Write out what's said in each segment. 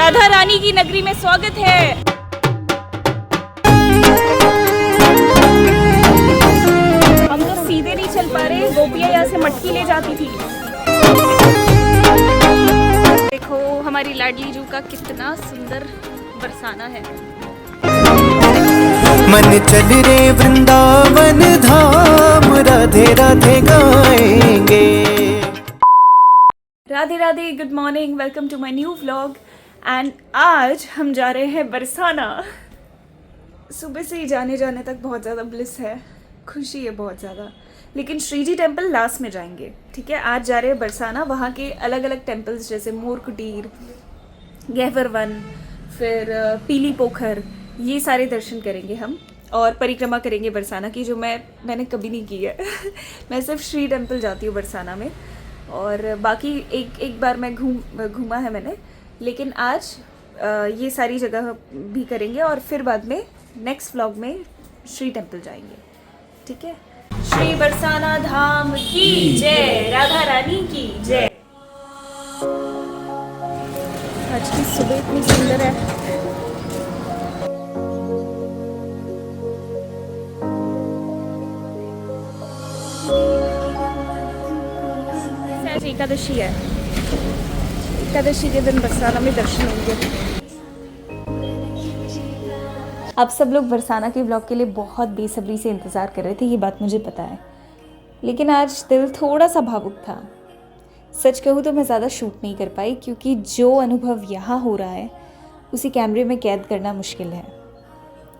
राधा रानी की नगरी में स्वागत है। हम तो सीधे नहीं चल पा रहे, गोपियाँ यहाँ से मटकी ले जाती थी। देखो हमारी लाडली जू का कितना सुंदर बरसाना है। मन चल रे वृंदावन धाम, राधे राधे गाएंगे। Radhe Radhe, good morning, welcome to my new vlog. And आज हम जा रहे हैं बरसाना। सुबह से ही जाने जाने तक बहुत ज़्यादा ब्लिस है, खुशी है बहुत ज़्यादा। लेकिन श्रीजी टेम्पल लास्ट में जाएंगे, ठीक है। आज जा रहे हैं बरसाना, वहाँ के अलग अलग टेम्पल्स जैसे मोर कुटीर, गहवर वन, फिर पीली पोखर, ये सारे दर्शन करेंगे हम। और परिक्रमा करेंगे बरसाना की, जो मैंने कभी नहीं की है। मैं सिर्फ श्री टेम्पल जाती हूँ बरसाना में, और बाकी एक बार मैं घूमा है मैंने। लेकिन आज ये सारी जगह भी करेंगे और फिर बाद में नेक्स्ट व्लॉग में श्री टेम्पल जाएंगे, ठीक है। श्री बरसाना धाम की जय, राधा रानी की जय। आज की सुबह इतनी सुंदर है। आज एकादशी है, एकादशी के दिन बरसाना में दर्शन होंगे। आप सब लोग बरसाना के व्लॉग के लिए बहुत बेसब्री से इंतज़ार कर रहे थे, ये बात मुझे पता है। लेकिन आज दिल थोड़ा सा भावुक था। सच कहूँ तो मैं ज़्यादा शूट नहीं कर पाई, क्योंकि जो अनुभव यहाँ हो रहा है उसे कैमरे में कैद करना मुश्किल है।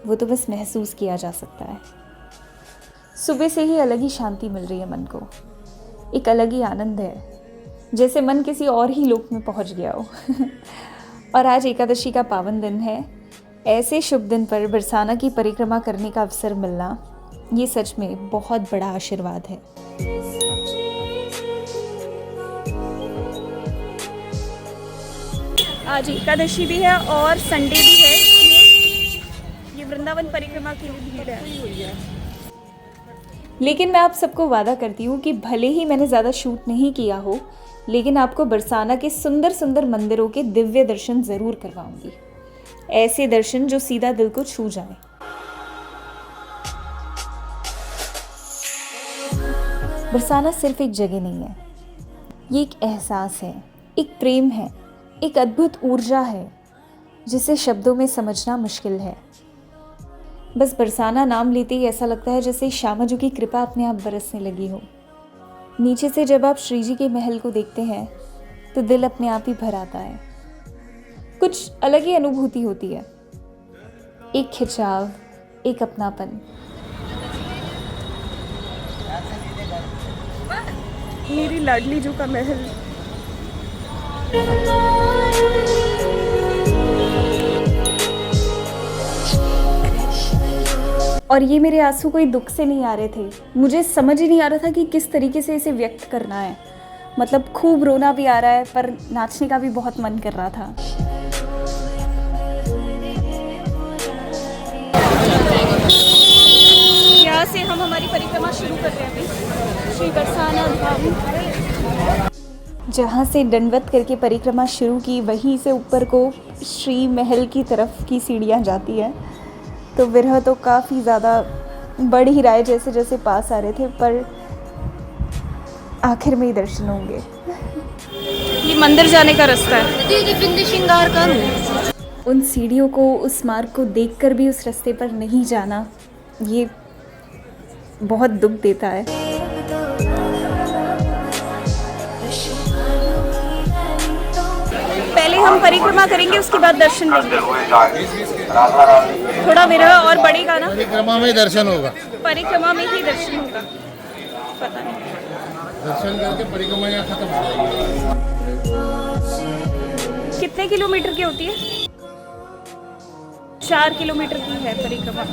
वो तो बस महसूस किया जा सकता है। सुबह से ही अलग ही शांति मिल रही है मन को, एक अलग ही आनंद है, जैसे मन किसी और ही लोक में पहुंच गया हो। और आज एकादशी का पावन दिन है। ऐसे शुभ दिन पर बरसाना की परिक्रमा करने का अवसर मिलना, ये सच में बहुत बड़ा आशीर्वाद है। आज एकादशी भी है और संडे भी है, इसलिए ये वृंदावन परिक्रमा के लिए भीड़ है। लेकिन मैं आप सबको वादा करती हूँ कि भले ही मैंने ज़्यादा शूट नहीं किया हो, लेकिन आपको बरसाना के सुंदर सुंदर मंदिरों के दिव्य दर्शन ज़रूर करवाऊंगी। ऐसे दर्शन जो सीधा दिल को छू जाए। बरसाना सिर्फ एक जगह नहीं है, ये एक एहसास है, एक प्रेम है, एक अद्भुत ऊर्जा है जिसे शब्दों में समझना मुश्किल है। बस बरसाना नाम लेते ही ऐसा लगता है जैसे श्यामाजू की कृपा अपने आप बरसने लगी हो। नीचे से जब आप श्रीजी के महल को देखते हैं तो दिल अपने आप ही भर आता है। कुछ अलग ही अनुभूति होती है, एक खिंचाव, एक अपनापन। मेरी लाडली जू का महल। और ये मेरे आंसू कोई दुख से नहीं आ रहे थे, मुझे समझ ही नहीं आ रहा था कि किस तरीके से इसे व्यक्त करना है। मतलब खूब रोना भी आ रहा है, पर नाचने का भी बहुत मन कर रहा था। यहाँ से हम हमारी परिक्रमा शुरू कर रहे हैं अभी, श्री बरसाना धाम। जहाँ से दंडवत करके परिक्रमा शुरू की, वहीं से ऊपर को श्री महल की तरफ की सीढ़ियाँ जाती है। तो विरह तो काफ़ी ज़्यादा बढ़ ही रहा है जैसे जैसे पास आ रहे थे, पर आखिर में ही दर्शन होंगे। ये मंदिर जाने का रास्ता है। श्रृंगार करूं। उन सीढ़ियों को, उस मार्ग को देखकर भी उस रास्ते पर नहीं जाना, ये बहुत दुख देता है। पहले हम परिक्रमा करेंगे, उसके बाद दर्शन लेंगे। थोड़ा विरह और बढ़ेगा ना, परिक्रमा में दर्शन होगा। परिक्रमा में ही दर्शन होगा, पता नहीं। दर्शन करके परिक्रमा यहाँ खत्म हो जाएगी। कितने किलोमीटर की होती है? 4 किलोमीटर की है परिक्रमा।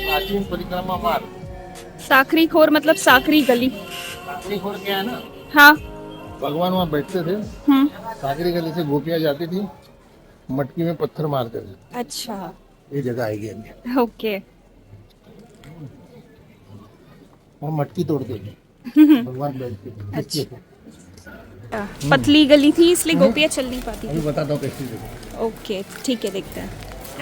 राखी अंतिम परिक्रमा मार्ग। साखरी खोर मतलब साखरी गली। साकरी खोर क्या है ना, हाँ। भगवान वहाँ बैठते थे। साकरी गली से गोपियाँ जाती थी, मटकी में पत्थर मारते थे। अच्छा। ये जगह आएगी अभी, ओके। वहाँ मटकी तोड़ते थे, भगवान बैठते थे। अच्छा। पतली गली थी इसलिए गोपियाँ चल नहीं पाती अभी थी। बताता हूँ कैसी जगह। ओके ठीक है, देखते हैं।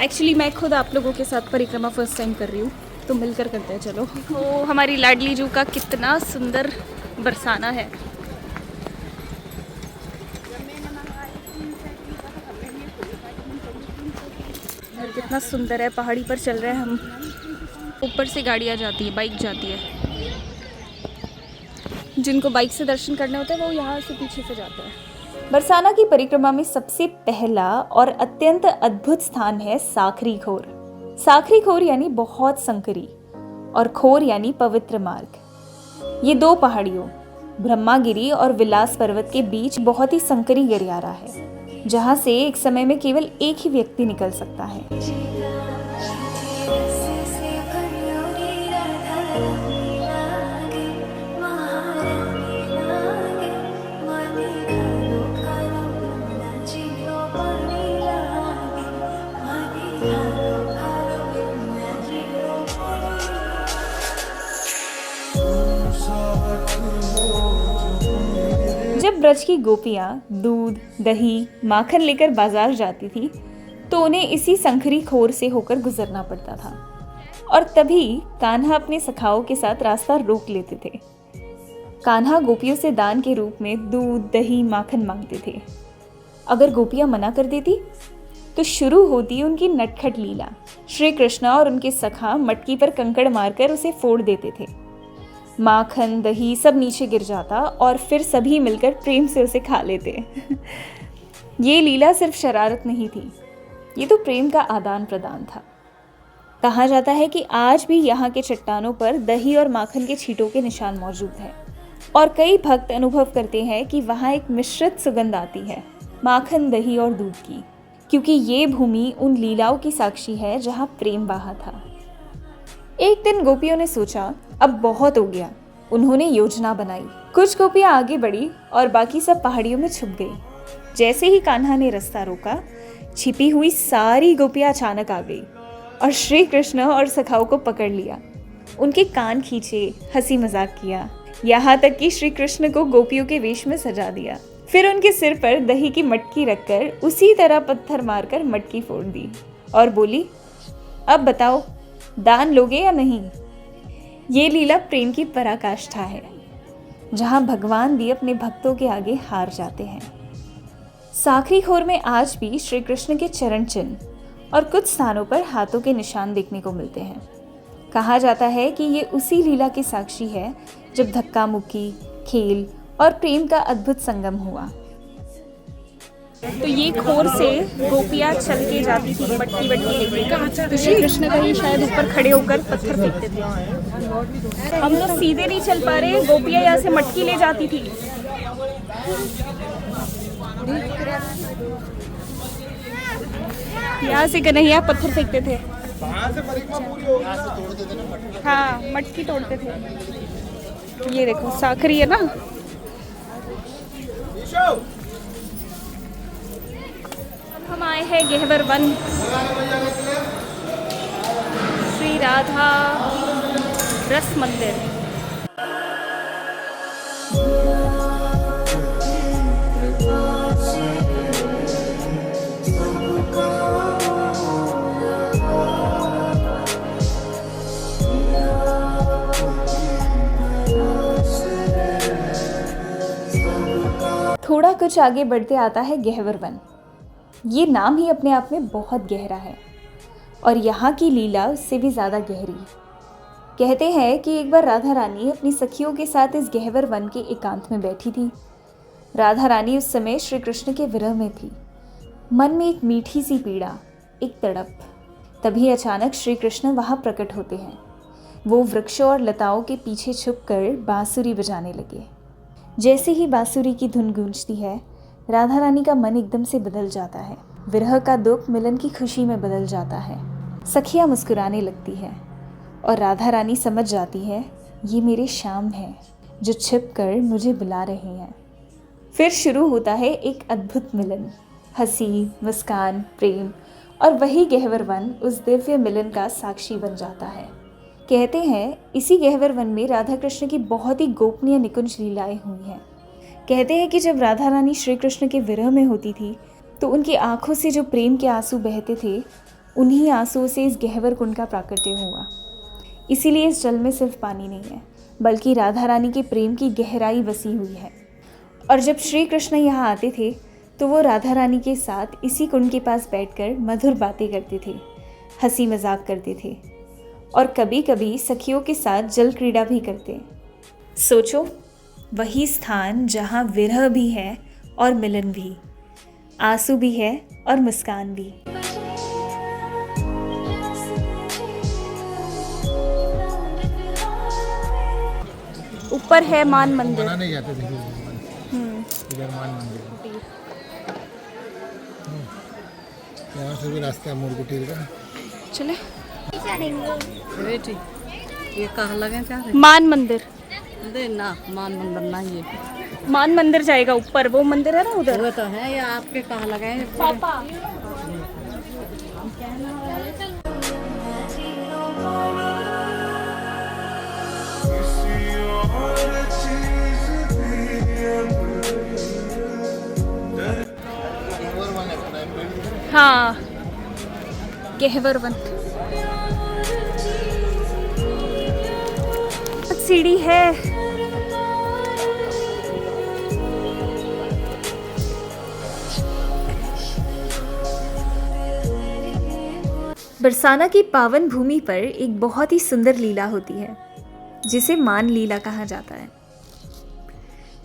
एक्चुअली मैं खुद आप लोगों के साथ परिक्रमा फर्स्ट टाइम कर रही हूँ, तो मिलकर करते हैं चलो। तो हमारी लाडली जू का कितना सुंदर बरसाना है। और कितना सुंदर है, पहाड़ी पर चल रहे हैं हम। ऊपर से गाड़ियाँ जाती है, बाइक जाती है। जिनको बाइक से दर्शन करने होते हैं वो यहाँ से पीछे से जाते हैं। बरसाना की परिक्रमा में सबसे पहला और अत्यंत अद्भुत स्थान है साखरी खोर। साखरी खोर यानी बहुत संकरी और खोर यानी पवित्र मार्ग। ये दो पहाड़ियों ब्रह्मागिरी और विलास पर्वत के बीच बहुत ही संकरी गलियारा है, जहाँ से एक समय में केवल एक ही व्यक्ति निकल सकता है। जब ब्रज की गोपियाँ दूध, दही, माखन लेकर बाजार जाती थी, तो उन्हें इसी संखरी खोर से होकर गुजरना पड़ता था। और तभी कान्हा अपने सखाओं के साथ रास्ता रोक लेते थे। कान्हा गोपियों से दान के रूप में दूध, दही, माखन मांगते थे। अगर गोपियाँ मना कर देती तो शुरू होती उनकी नटखट लीला। श्री कृष्ण और उनके सखा मटकी पर कंकड़ मारकर उसे फोड़ देते थे। माखन, दही सब नीचे गिर जाता और फिर सभी मिलकर प्रेम से उसे खा लेते। ये लीला सिर्फ शरारत नहीं थी, ये तो प्रेम का आदान प्रदान था। कहा जाता है कि आज भी यहाँ के चट्टानों पर दही और माखन के छींटों के निशान मौजूद हैं और कई भक्त अनुभव करते हैं कि वहाँ एक मिश्रित सुगंध आती है माखन, दही और दूध की, क्योंकि ये भूमि उन लीलाओं की साक्षी है जहाँ प्रेम बहा था। एक दिन गोपियों ने सोचा अब बहुत हो गया। उन्होंने योजना बनाई। कुछ गोपियां आगे बढ़ी और बाकी सब पहाड़ियों में छुप गई। जैसे ही कान्हा ने रास्ता रोका, छिपी हुई सारी गोपियां अचानक आ गई और श्री कृष्ण और सखाओं को पकड़ लिया। उनके कान खींचे, हंसी मजाक किया, यहाँ तक कि श्री कृष्ण को गोपियों के वेश में सजा दिया। फिर उनके सिर पर दही की मटकी रखकर उसी तरह पत्थर मारकर मटकी फोड़ दी और बोली, अब बताओ दान लोगे या नहीं। ये लीला प्रेम की पराकाष्ठा है, जहाँ भगवान भी अपने भक्तों के आगे हार जाते हैं। साखरी खोर में आज भी श्री कृष्ण के चरण चिन्ह और कुछ स्थानों पर हाथों के निशान देखने को मिलते हैं। कहा जाता है कि ये उसी लीला की साक्षी है जब धक्का मुक्की, खेल और प्रेम का अद्भुत संगम हुआ। तो ये खोर से गोपियाँ चल के जाती थी मटकी लेके, तो श्री कृष्ण का ये शायद ऊपर खड़े होकर पत्थर फेंकते थे। हम तो सीधे नहीं चल पा रहे, गोपियाँ यहाँ से मटकी ले जाती थी। यहाँ से कन्हैया पत्थर फेंकते थे। हाँ, मटकी तोड़ते थे। ये देखो साखरी है ना। हम आए हैं गहवर वन, श्री राधा रस मंदिर। थोड़ा कुछ आगे बढ़ते आता है गहवर वन। ये नाम ही अपने आप में बहुत गहरा है और यहाँ की लीला उससे भी ज़्यादा गहरी। कहते हैं कि एक बार राधा रानी अपनी सखियों के साथ इस गहवर वन के एकांत में बैठी थी। राधा रानी उस समय श्री कृष्ण के विरह में थी। मन में एक मीठी सी पीड़ा, एक तड़प। तभी अचानक श्री कृष्ण वहाँ प्रकट होते हैं। वो वृक्षों और लताओं के पीछे छुपकर बांसुरी बजाने लगे। जैसे ही बांसुरी की धुन गूंजती है, राधा रानी का मन एकदम से बदल जाता है। विरह का दुख मिलन की खुशी में बदल जाता है। सखियाँ मुस्कुराने लगती है और राधा रानी समझ जाती है ये मेरे श्याम हैं जो छिप कर मुझे बुला रहे हैं। फिर शुरू होता है एक अद्भुत मिलन, हंसी, मुस्कान, प्रेम और वही गहवर वन उस दिव्य मिलन का साक्षी बन जाता है। कहते हैं इसी गहवर वन में राधा कृष्ण की बहुत ही गोपनीय निकुंज लीलाएं हुई हैं। कहते हैं कि जब राधा रानी श्री कृष्ण के विरह में होती थी तो उनकी आंखों से जो प्रेम के आंसू बहते थे, उन्हीं आंसुओं से इस गहवर कुंड का प्राकट्य हुआ। इसीलिए इस जल में सिर्फ पानी नहीं है, बल्कि राधा रानी के प्रेम की गहराई बसी हुई है। और जब श्री कृष्ण यहाँ आते थे तो वो राधा रानी के साथ इसी कुंड के पास बैठकर मधुर बातें करते थे, हंसी मजाक करते थे और कभी कभी सखियों के साथ जल क्रीड़ा भी करते। सोचो, वही स्थान जहाँ विरह भी है और मिलन भी, आंसू भी है और मुस्कान भी। ऊपर है मान मंदिर। मना नहीं जाते थे इधर मान मंदिर। यहाँ से भी रास्ता है मोर कुटीर का। चले बेटी ये कहाँ लगे क्या मान मंदिर। दे ना मान मंदिर ना ये मान मंदिर जाएगा ऊपर, वो मंदिर है ना उधर। वो तो है, ये आपके कहाँ लगे पापा हाँ, गहवर वन। सीढ़ी है। बरसाना की पावन भूमि पर एक बहुत ही सुंदर लीला होती है जिसे मान लीला कहा जाता है।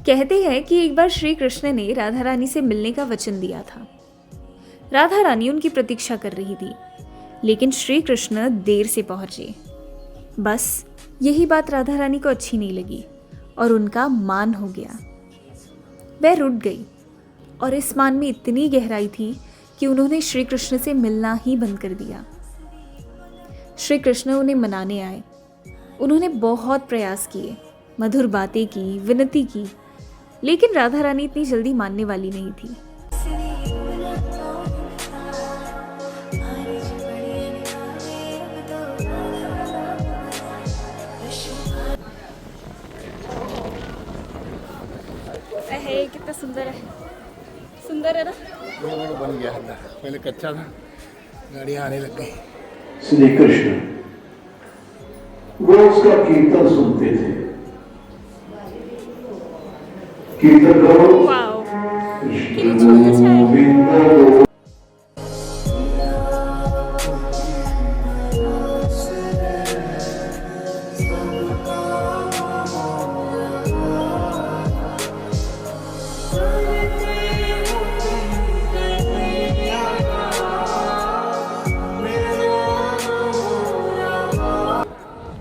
कहते हैं कि एक बार श्री कृष्ण ने राधा रानी से मिलने का वचन दिया था। राधा रानी उनकी प्रतीक्षा कर रही थी, लेकिन श्री कृष्ण देर से पहुंचे। बस यही बात राधा रानी को अच्छी नहीं लगी और उनका मान हो गया। वह रुठ गई और इस मान में इतनी गहराई थी कि उन्होंने श्री कृष्ण से मिलना ही बंद कर दिया। श्री कृष्ण उन्हें मनाने आए। उन्होंने बहुत प्रयास किए, मधुर बातें की, विनती की, लेकिन राधा रानी इतनी जल्दी मानने वाली नहीं थी। कितना सुंदर है, सुंदर है ना। ये बन गया था, पहले कच्चा था, गाड़ियाँ आने लग गई। श्री कृष्ण रोज का कीर्तन सुनते थे। कीर्तन करो। वाओ, कृष्ण गोविंद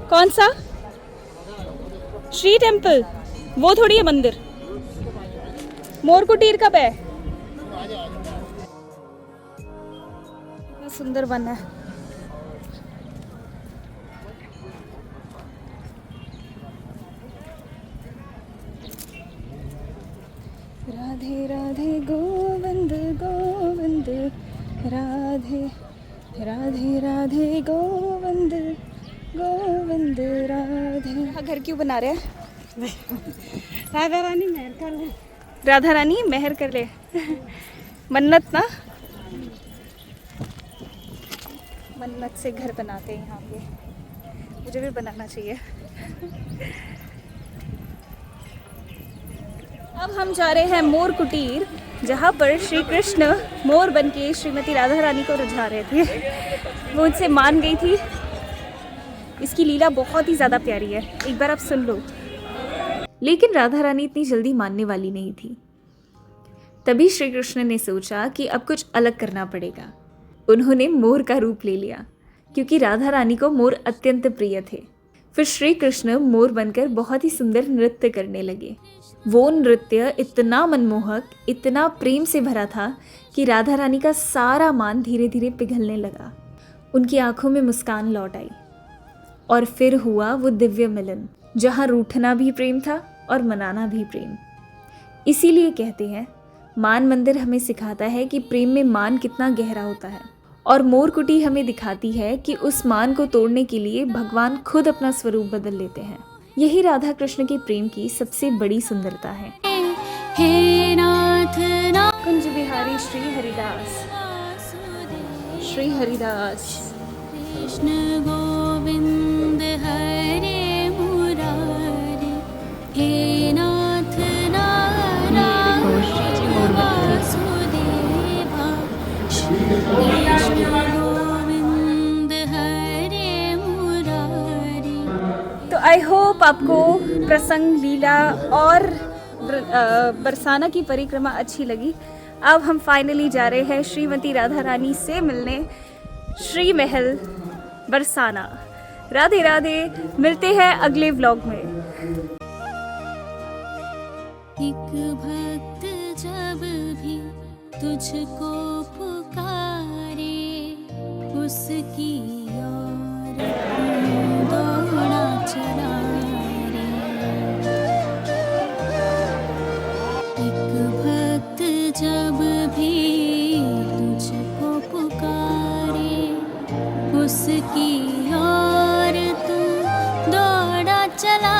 कौन सा? श्री टेम्पल, वो थोड़ी है मंदिर। मोर कुटीर कब है? कितना सुंदर वन है। राधे राधे गोविंद गोविंद, राधे राधे राधे गोविंद गोविंद राधे। घर क्यों बना रहे हैं? राधा रानी मेहर कर ले। राधा रानी मेहर कर ले। मन्नत ना, मन्नत से घर बनाते हैं यहाँ पे। मुझे भी बनाना चाहिए। अब हम जा रहे हैं मोर कुटीर, जहाँ पर श्री कृष्ण मोर बनके श्रीमती राधा रानी को रिझा रहे थे। वो उनसे मान गई थी। इसकी लीला बहुत ही ज़्यादा प्यारी है, एक बार आप सुन लो। लेकिन राधा रानी इतनी जल्दी मानने वाली नहीं थी। तभी श्री कृष्ण ने सोचा कि अब कुछ अलग करना पड़ेगा। उन्होंने मोर का रूप ले लिया, क्योंकि राधा रानी को मोर अत्यंत प्रिय थे। फिर श्री कृष्ण मोर बनकर बहुत ही सुंदर नृत्य करने लगे। वो नृत्य इतना मनमोहक, इतना प्रेम से भरा था कि राधा रानी का सारा मान धीरे धीरे पिघलने लगा। उनकी आंखों में मुस्कान लौट आई। और फिर हुआ वो दिव्य मिलन, जहाँ रूठना भी प्रेम था और मनाना भी प्रेम। इसीलिए कहते हैं मान मंदिर हमें सिखाता है कि प्रेम में मान कितना गहरा होता है, और मोरकुटी हमें दिखाती है कि उस मान को तोड़ने के लिए भगवान खुद अपना स्वरूप बदल लेते हैं। यही राधा कृष्ण के प्रेम की सबसे बड़ी सुंदरता है। कुंज बिहारी श्री हरिदास, श्री हरिदास। कृष्ण गोविंद हरे मुरारी, हे नाथ नारायण वासुदेवा, कृष्ण गोविंद हरे मुरारी। तो आई होप आपको प्रसंग, लीला और बरसाना की परिक्रमा अच्छी लगी। अब हम फाइनली जा रहे हैं श्रीमती राधा रानी से मिलने, श्री महल बरसाना। राधे राधे, मिलते हैं अगले व्लॉग में। एक भक्त जब भी तुझको पुकारे, उसकी ओर दौड़ा चला रे। एक भक्त जब भी तुझको पुकारे, उसकी ओर तू दौड़ा चला